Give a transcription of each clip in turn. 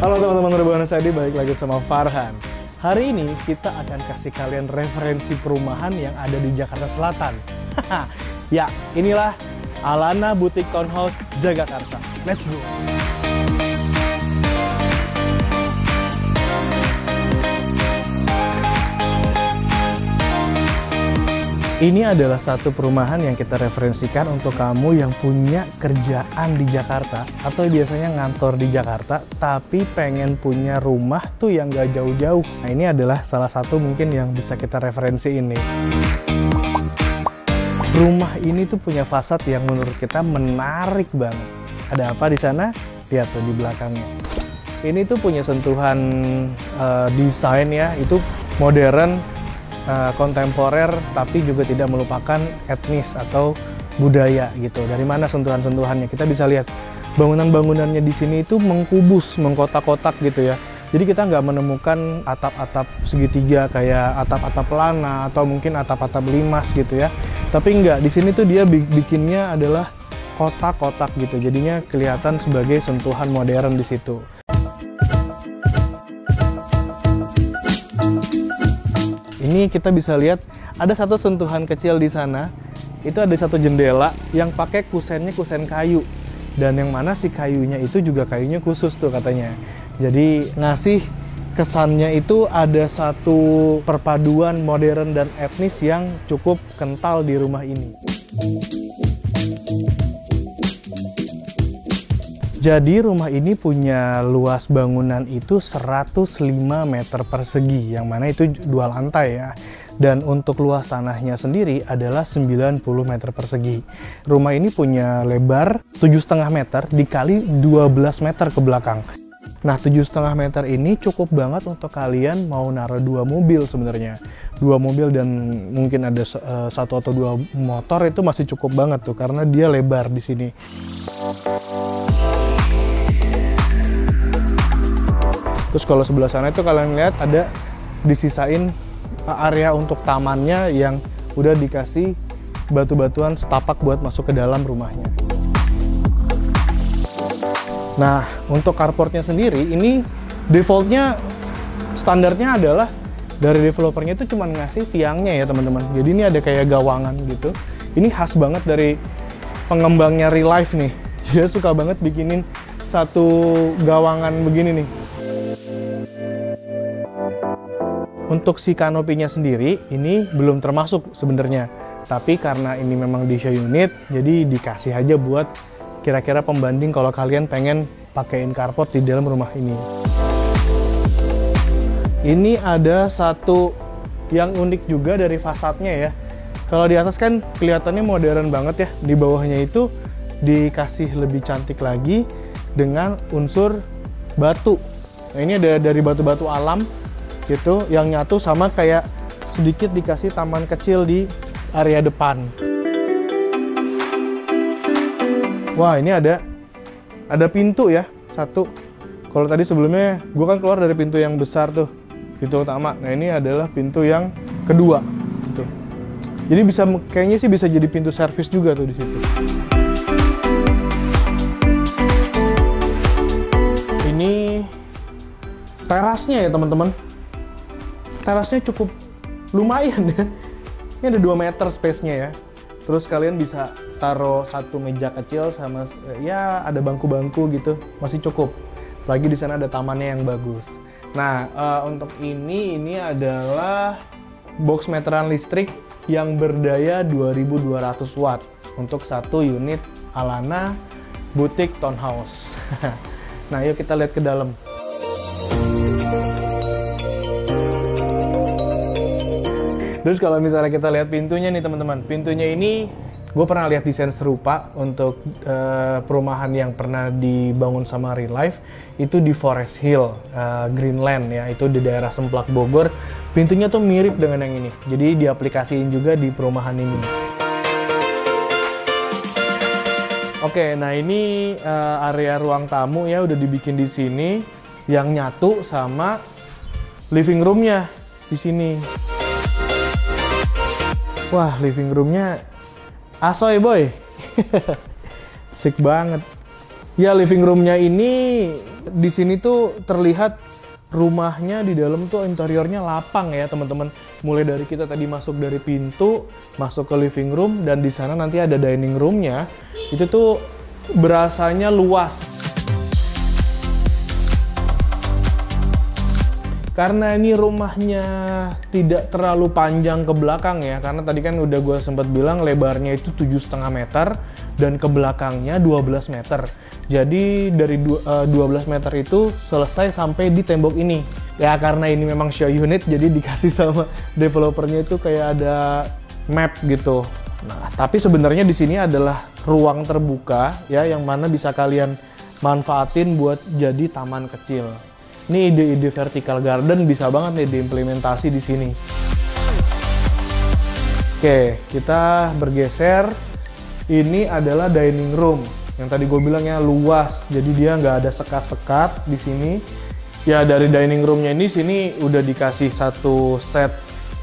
Halo teman-teman Rebahan Sadi, balik lagi sama Farhan. Hari ini kita akan kasih kalian referensi perumahan yang ada di Jakarta Selatan. Ya, inilah Alana Boutique Townhouse Jagakarsa. Let's go! Ini adalah satu perumahan yang kita referensikan untuk kamu yang punya kerjaan di Jakarta atau biasanya ngantor di Jakarta tapi pengen punya rumah tuh yang gak jauh-jauh. Nah, ini adalah salah satu mungkin yang bisa kita referensi ini. Rumah ini tuh punya fasad yang menurut kita menarik banget. Ada apa di sana? Lihat tuh di belakangnya. Ini tuh punya sentuhan desain ya, itu modern, kontemporer, tapi juga tidak melupakan etnis atau budaya gitu. Dari mana sentuhan-sentuhannya? Kita bisa lihat bangunan-bangunannya di sini itu mengkubus, mengkotak-kotak gitu ya. Jadi kita nggak menemukan atap-atap segitiga kayak atap-atap lana atau mungkin atap-atap limas gitu ya. Tapi nggak, di sini tuh dia bikinnya adalah kotak-kotak gitu. Jadinya kelihatan sebagai sentuhan modern di situ. Ini kita bisa lihat ada satu sentuhan kecil di sana. Itu ada satu jendela yang pakai kusennya kusen kayu. Dan yang mana si kayunya itu juga kayunya khusus tuh katanya. Jadi ngasih kesannya itu ada satu perpaduan modern dan etnis yang cukup kental di rumah ini. Jadi rumah ini punya luas bangunan itu 105 meter persegi, yang mana itu 2 lantai ya. Dan untuk luas tanahnya sendiri adalah 90 meter persegi. Rumah ini punya lebar 7,5 meter dikali 12 meter ke belakang. Nah, 7,5 meter ini cukup banget untuk kalian mau naruh 2 mobil sebenarnya. 2 mobil dan mungkin ada 1 atau 2 motor itu masih cukup banget tuh, karena dia lebar di sini. Terus kalau sebelah sana itu kalian lihat ada disisain area untuk tamannya yang udah dikasih batu-batuan setapak buat masuk ke dalam rumahnya. Nah, untuk carportnya sendiri ini defaultnya standarnya adalah dari developernya itu cuma ngasih tiangnya ya teman-teman. Jadi ini ada kayak gawangan gitu. Ini khas banget dari pengembangnya Real Life nih. Dia suka banget bikinin satu gawangan begini nih. Untuk si kanopinya sendiri, ini belum termasuk sebenarnya. Tapi karena ini memang di show unit, jadi dikasih aja buat kira-kira pembanding kalau kalian pengen pakein carport di dalam rumah ini. Ini ada satu yang unik juga dari fasadnya ya. Kalau di atas kan kelihatannya modern banget ya. Di bawahnya itu dikasih lebih cantik lagi dengan unsur batu. Nah, ini ada dari batu-batu alam gitu yang nyatu sama kayak sedikit dikasih taman kecil di area depan. Wah, ini ada pintu ya, satu. Kalau tadi sebelumnya gue kan keluar dari pintu yang besar tuh, pintu utama. Nah, ini adalah pintu yang kedua gitu. Jadi kayaknya sih bisa jadi pintu servis juga tuh di situ. Ini terasnya ya teman-teman. Terasnya cukup lumayan ya. Ini ada 2 meter space-nya ya. Terus kalian bisa taruh satu meja kecil sama ya ada bangku-bangku gitu, masih cukup. Lagi di sana ada tamannya yang bagus. Nah, untuk ini adalah box meteran listrik yang berdaya 2200 watt untuk satu unit Alana Boutique Townhouse. Nah, yuk kita lihat ke dalam. Terus kalau misalnya kita lihat pintunya nih teman-teman, pintunya ini gue pernah lihat desain serupa untuk perumahan yang pernah dibangun sama Real Life, itu di Forest Hill, Greenland ya, itu di daerah Semplak Bogor. Pintunya tuh mirip dengan yang ini, jadi diaplikasiin juga di perumahan ini. Oke, nah ini area ruang tamu ya udah dibikin di sini, yang nyatu sama living roomnya di sini. Wah, living roomnya asoy boy. Asik banget. Ya, living roomnya ini di sini tuh terlihat rumahnya di dalam tuh interiornya lapang ya teman-teman. Mulai dari kita tadi masuk dari pintu, masuk ke living room, dan di sana nanti ada dining roomnya. Itu tuh berasanya luas. Karena ini rumahnya tidak terlalu panjang ke belakang ya, karena tadi kan udah gue sempat bilang lebarnya itu 7,5 meter dan ke belakangnya 12 meter. Jadi dari 12 meter itu selesai sampai di tembok ini. Ya karena ini memang show unit, jadi dikasih sama developernya itu kayak ada map gitu. Nah, tapi sebenarnya di sini adalah ruang terbuka ya, yang mana bisa kalian manfaatin buat jadi taman kecil. Ini ide-ide vertical garden bisa banget nih diimplementasi di sini. Oke, kita bergeser. Ini adalah dining room. Yang tadi gue bilangnya luas, jadi dia nggak ada sekat-sekat di sini. Ya dari dining roomnya ini sini udah dikasih satu set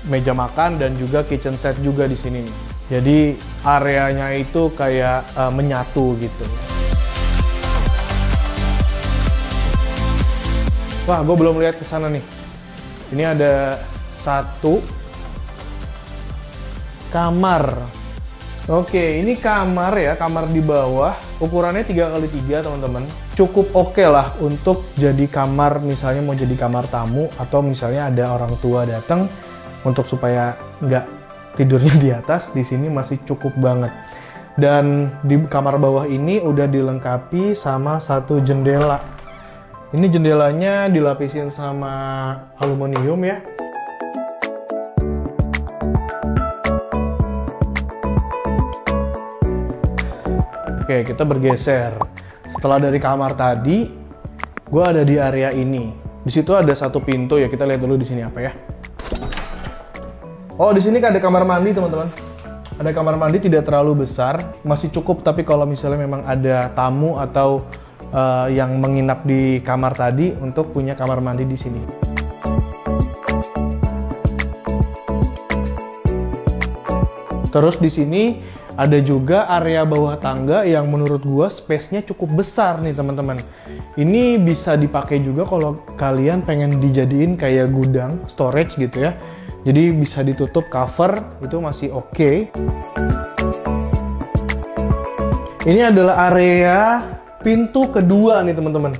meja makan dan juga kitchen set juga di sini. Jadi areanya itu kayak menyatu gitu. Wah, gue belum lihat ke sana nih. Ini ada satu kamar. Oke, ini kamar ya, kamar di bawah. Ukurannya 3x3 teman-teman. Cukup oke lah untuk jadi kamar, misalnya mau jadi kamar tamu, atau misalnya ada orang tua datang untuk supaya nggak tidurnya di atas. Di sini masih cukup banget. Dan di kamar bawah ini udah dilengkapi sama satu jendela. Ini jendelanya dilapisin sama aluminium ya. Oke, kita bergeser. Setelah dari kamar tadi, gue ada di area ini. Di situ ada satu pintu ya. Kita lihat dulu di sini apa ya. Oh, di sini ada kamar mandi teman-teman. Ada kamar mandi tidak terlalu besar, masih cukup. Tapi kalau misalnya memang ada tamu atau yang menginap di kamar tadi, untuk punya kamar mandi di sini. Terus di sini ada juga area bawah tangga yang menurut gua space-nya cukup besar nih teman-teman. Ini bisa dipakai juga kalau kalian pengen dijadiin kayak gudang, storage gitu ya. Jadi bisa ditutup cover, itu masih oke. Ini adalah area pintu kedua nih teman-teman.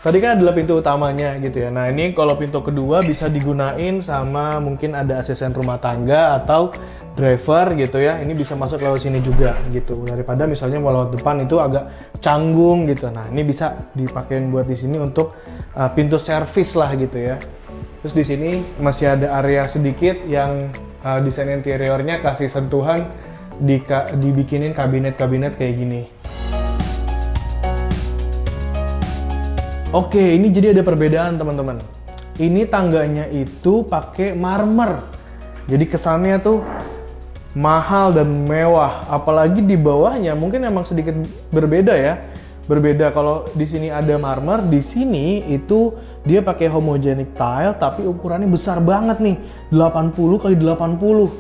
Tadi kan adalah pintu utamanya gitu ya. Nah ini kalau pintu kedua bisa digunain sama mungkin ada asisten rumah tangga atau driver gitu ya. Ini bisa masuk lewat sini juga gitu. Daripada misalnya mau lewat depan itu agak canggung gitu. Nah ini bisa dipakein buat di sini untuk pintu servis lah gitu ya. Terus di sini masih ada area sedikit yang desain interiornya kasih sentuhan, dibikinin kabinet-kabinet kayak gini. Oke, ini jadi ada perbedaan teman-teman. Ini tangganya itu pakai marmer. Jadi kesannya tuh mahal dan mewah. Apalagi di bawahnya mungkin emang sedikit berbeda ya. Berbeda kalau di sini ada marmer, di sini itu dia pakai homogenic tile tapi ukurannya besar banget nih. 80x80.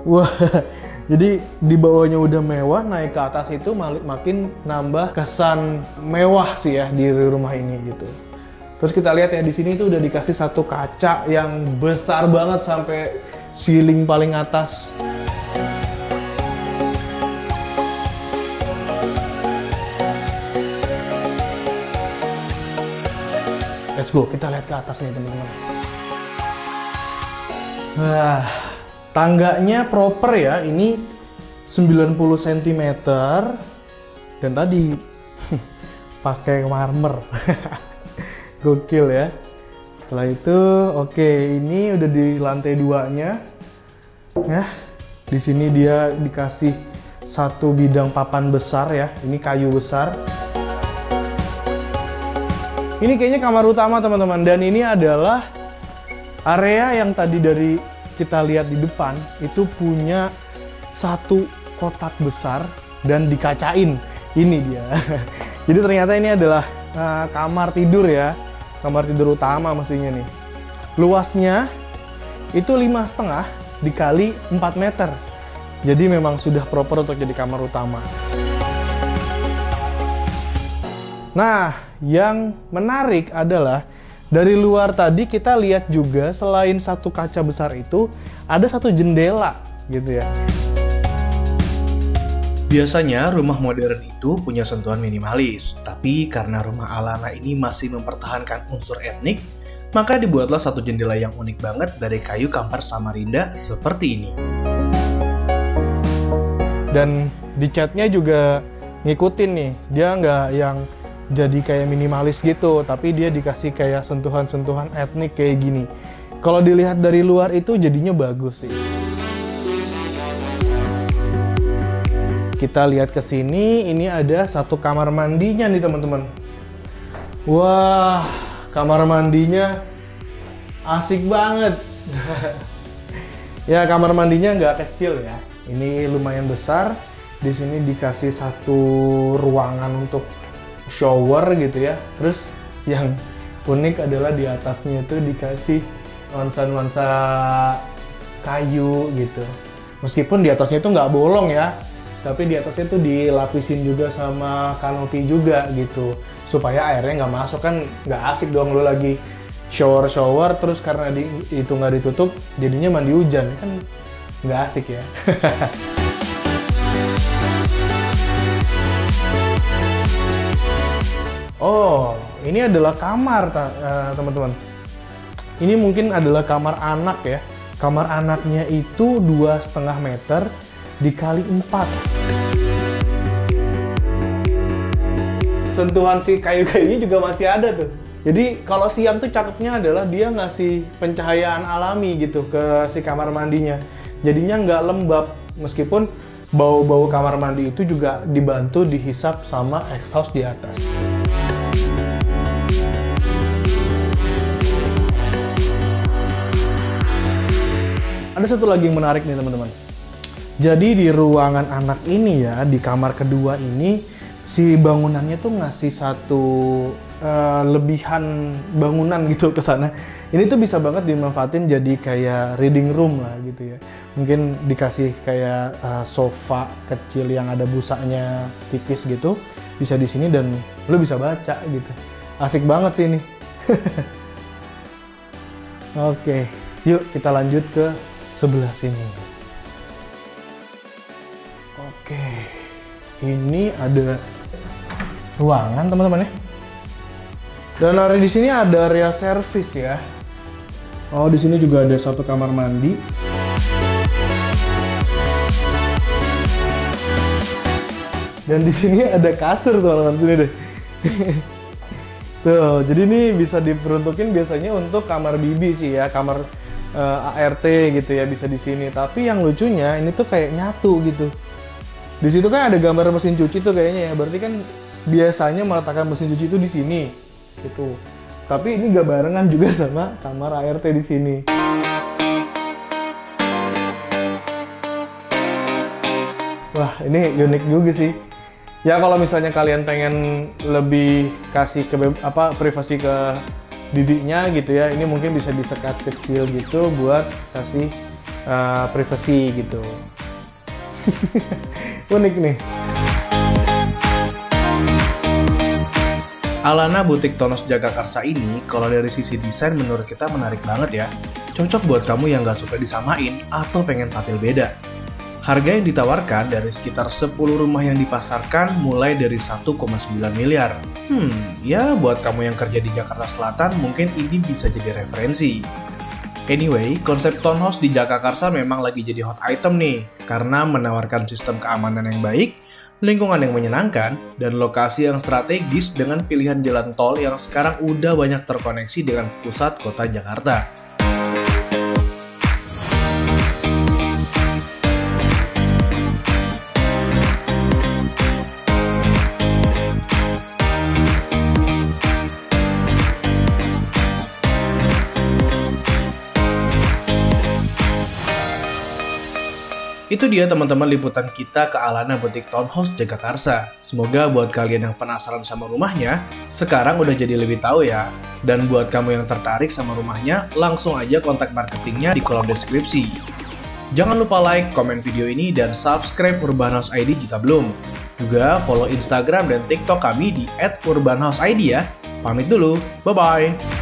Wah. Jadi di bawahnya udah mewah, naik ke atas itu makin nambah kesan mewah sih ya di rumah ini gitu. Terus kita lihat ya di sini tuh udah dikasih satu kaca yang besar banget sampai ceiling paling atas. Let's go, kita lihat ke atas nih teman-teman. Wah. Tangganya proper ya, ini 90 cm dan tadi pakai marmer. Gokil ya. Setelah itu oke, ini udah di lantai 2-nya. Ya. Di sini dia dikasih satu bidang papan besar ya. Ini kayu besar. Ini kayaknya kamar utama teman-teman, dan ini adalah area yang tadi dari kita lihat di depan itu punya satu kotak besar dan dikacain. Ini dia. Jadi ternyata ini adalah kamar tidur ya, kamar tidur utama mestinya nih. Luasnya itu 5,5 dikali 4 meter. Jadi memang sudah proper untuk jadi kamar utama. Nah, yang menarik adalah dari luar tadi kita lihat juga selain satu kaca besar itu ada satu jendela gitu ya. Biasanya rumah modern itu punya sentuhan minimalis, tapi karena rumah Alana ini masih mempertahankan unsur etnik, maka dibuatlah satu jendela yang unik banget dari kayu kampar Samarinda seperti ini. Dan di catnya juga ngikutin nih, dia nggak yang jadi kayak minimalis gitu, tapi dia dikasih kayak sentuhan-sentuhan etnik kayak gini. Kalau dilihat dari luar itu jadinya bagus sih. Kita lihat ke sini, ini ada satu kamar mandinya nih teman-teman. Wah, kamar mandinya asik banget. Ya, kamar mandinya nggak kecil ya. Ini lumayan besar. Di sini dikasih satu ruangan untuk shower gitu ya. Terus yang unik adalah di atasnya itu dikasih nuansa-nuansa kayu gitu. Meskipun di atasnya itu nggak bolong ya, tapi di atasnya itu dilapisin juga sama kanopi juga gitu, supaya airnya nggak masuk. Kan nggak asik dong lo lagi shower terus karena itu nggak ditutup jadinya mandi hujan, kan nggak asik ya. Oh, ini adalah kamar teman-teman. Ini mungkin adalah kamar anak ya. Kamar anaknya itu 2,5 meter dikali 4. Sentuhan si kayu-kayunya juga masih ada tuh. Jadi kalau siang tuh cakepnya adalah dia ngasih pencahayaan alami gitu ke si kamar mandinya. Jadinya nggak lembab, meskipun bau-bau kamar mandi itu juga dibantu dihisap sama exhaust di atas. Ada satu lagi yang menarik nih teman-teman. Jadi di ruangan anak ini ya, di kamar kedua ini, si bangunannya tuh ngasih satu lebihan bangunan gitu ke sana. Ini tuh bisa banget dimanfaatin jadi kayak reading room lah gitu ya. Mungkin dikasih kayak sofa kecil yang ada busanya tipis gitu, bisa di sini dan lo bisa baca gitu. Asik banget sih ini. Oke, yuk kita lanjut ke sebelah sini. Oke, ini ada ruangan teman-teman ya. Dan area di sini ada area servis ya. Oh, di sini juga ada satu kamar mandi. Dan di sini ada kasur teman-teman, sini deh. Tuh, jadi ini bisa diperuntukin biasanya untuk kamar bibi sih ya, kamar ART gitu ya, bisa di sini. Tapi yang lucunya ini tuh kayak nyatu gitu. Di situ kan ada gambar mesin cuci tuh kayaknya ya, berarti kan biasanya meletakkan mesin cuci itu di sini, gitu. Tapi ini nggak barengan juga sama kamar ART di sini. Wah, ini unik juga sih. Ya kalau misalnya kalian pengen lebih kasih privasi ke bibinya gitu ya, ini mungkin bisa disekat kecil gitu buat kasih privasi gitu. Unik nih. Alana Butik Tonos Jagakarsa ini, kalau dari sisi desain menurut kita menarik banget ya. Cocok buat kamu yang nggak suka disamain atau pengen tampil beda. Harga yang ditawarkan dari sekitar 10 rumah yang dipasarkan mulai dari 1,9 miliar. Ya buat kamu yang kerja di Jakarta Selatan mungkin ini bisa jadi referensi. Anyway, konsep townhouse di Jagakarsa memang lagi jadi hot item nih, karena menawarkan sistem keamanan yang baik, lingkungan yang menyenangkan, dan lokasi yang strategis dengan pilihan jalan tol yang sekarang udah banyak terkoneksi dengan pusat kota Jakarta. Itu dia teman-teman liputan kita ke Alana Butik Townhouse Jagakarsa. Semoga buat kalian yang penasaran sama rumahnya, sekarang udah jadi lebih tahu ya. Dan buat kamu yang tertarik sama rumahnya, langsung aja kontak marketingnya di kolom deskripsi. Jangan lupa like, komen video ini, dan subscribe Urban House ID jika belum. Juga follow Instagram dan TikTok kami di @urbanhouseid ya. Pamit dulu, bye-bye!